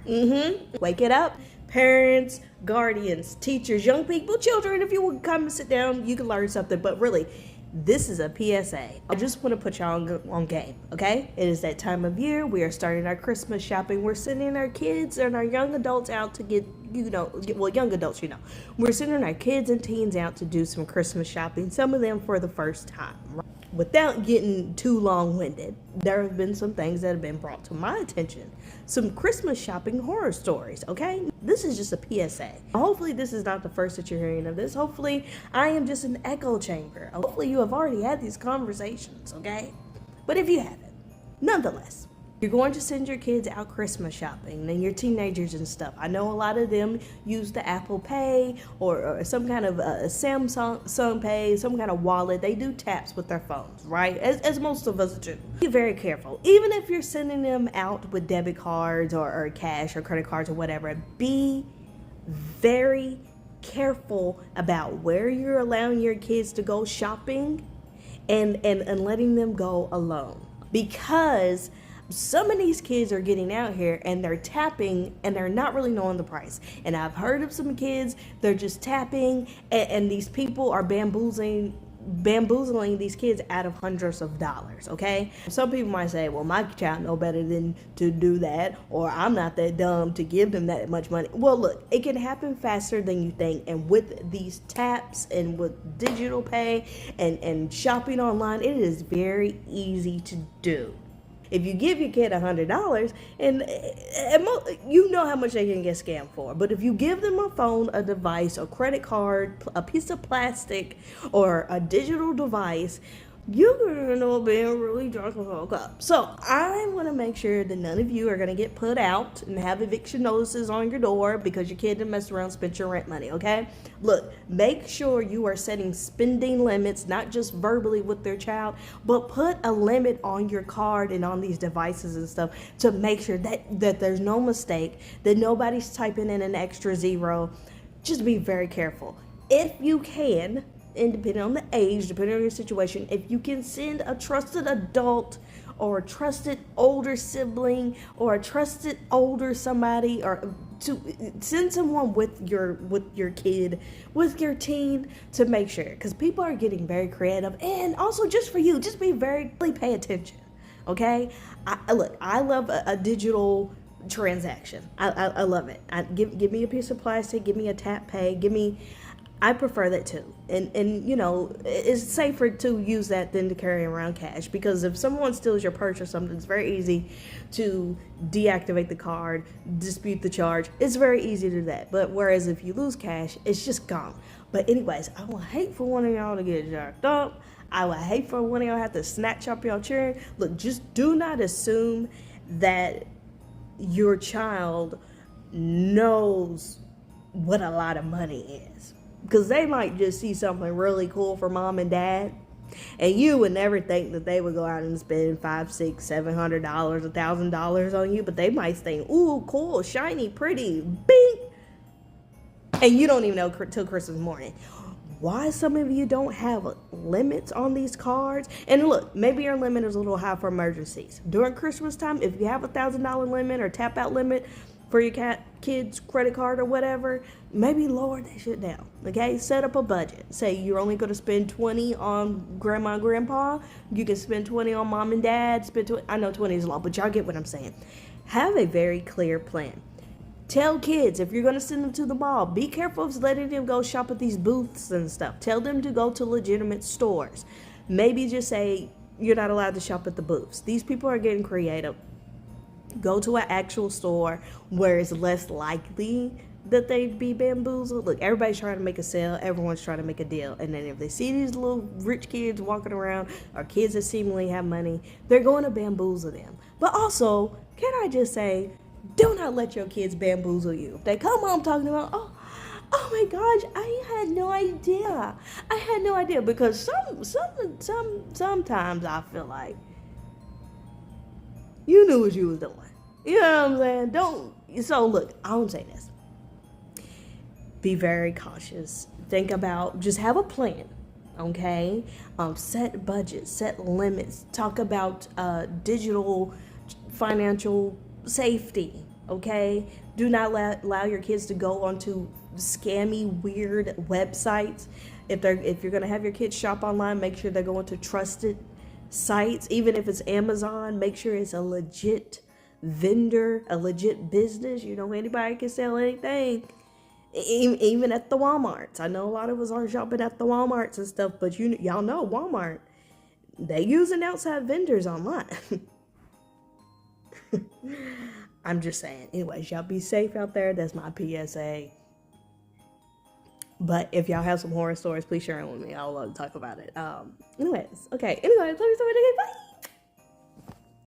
Wake it up. Parents, guardians, teachers, young people, children, if you would come and sit down, you can learn something. But really, this is a PSA. I just want to put y'all on game, okay? It is that time of year. We are starting our Christmas shopping. We're sending our kids and our young adults out to get, young adults, We're sending our kids and teens out to do some Christmas shopping, some of them for the first time. Without getting too long-winded, there have been some things that have been brought to my attention. Some Christmas shopping horror stories, okay? This is just a PSA. Hopefully this is not the first that you're hearing of this. Hopefully I am just an echo chamber. Hopefully you have already had these conversations, okay? But if you haven't, nonetheless, you're going to send your kids out Christmas shopping and your teenagers and stuff. I know a lot of them use the Apple Pay or some kind of Samsung Pay, some kind of wallet. They do taps with their phones, right? As most of us do. Be very careful. Even if you're sending them out with debit cards or cash or credit cards or whatever, be very careful about where you're allowing your kids to go shopping and letting them go alone. Because some of these kids are getting out here and they're tapping and they're not really knowing the price. And I've heard of some kids, they're just tapping and these people are bamboozling these kids out of hundreds of dollars, okay? Some people might say, well, my child know better than to do that, or I'm not that dumb to give them that much money. Well, look, it can happen faster than you think, and with these taps and with digital pay and shopping online, it is very easy to do. If you give your kid $100, and you know how much they can get scammed for. But if you give them a phone, a device, a credit card, a piece of plastic, or a digital device, you're gonna end up being really drunk and fucked up. So I want to make sure that none of you are gonna get put out and have eviction notices on your door because your kid didn't mess around, spent your rent money. Okay, look, make sure you are setting spending limits, not just verbally with their child, but put a limit on your card and on these devices and stuff to make sure that there's no mistake, that nobody's typing in an extra zero. Just be very careful. If you can, and depending on the age, depending on your situation, if you can send a trusted adult or a trusted older sibling or a trusted older somebody, or to send someone with your kid, with your teen, to make sure, because people are getting very creative. And also, just for you, just really pay attention, okay? I love a digital transaction. I love it. Give me a piece of plastic, give me a tap pay, I prefer that too. And it's safer to use that than to carry around cash, because if someone steals your purse or something, it's very easy to deactivate the card, dispute the charge. It's very easy to do that. But whereas if you lose cash, it's just gone. But anyways, I would hate for one of y'all to get jacked up. I would hate for one of y'all to have to snatch up your chair. Look, just do not assume that your child knows what a lot of money is. Because they might just see something really cool for mom and dad, and you would never think that they would go out and spend $500, $600, $700, $1,000 on you. But they might think, ooh, cool, shiny, pretty, bing, and you don't even know till Christmas morning. Why some of you don't have limits on these cards? And look, maybe your limit is a little high for emergencies. During Christmas time, if you have a $1,000 limit or tap out limit for your kid's credit card or whatever, maybe lower that shit down, okay? Set up a budget. Say you're only going to spend $20 on grandma and grandpa. You can spend $20 on mom and dad. I know 20 is a lot, but y'all get what I'm saying. Have a very clear plan. Tell kids, if you're going to send them to the mall, be careful of letting them go shop at these booths and stuff. Tell them to go to legitimate stores. Maybe just say you're not allowed to shop at the booths. These people are getting creative. Go to an actual store where it's less likely that they'd be bamboozled. Look, everybody's trying to make a sale. Everyone's trying to make a deal. And then if they see these little rich kids walking around, or kids that seemingly have money, they're going to bamboozle them. But also, can I just say, do not let your kids bamboozle you. They come home talking about, oh my gosh, I had no idea. Because sometimes I feel like you knew what you was doing. You know what I'm saying? So look, I won't say this. Be very cautious. Think about, just have a plan, okay? Set budgets, set limits. Talk about digital financial safety, Okay, do not allow your kids to go onto scammy, weird websites. If you're gonna have your kids shop online, make sure they're going to trusted sites. Even if it's Amazon, make sure it's a legit vendor, a legit business. You know, anybody can sell anything. Even at the Walmarts. I know a lot of us aren't shopping at the Walmarts and stuff, but y'all know Walmart, they using outside vendors online. I'm just saying. Anyways, y'all be safe out there. That's my PSA. But if y'all have some horror stories, please share them with me. I would love to talk about it. Anyways, okay. Anyways, love you so much. Okay, bye.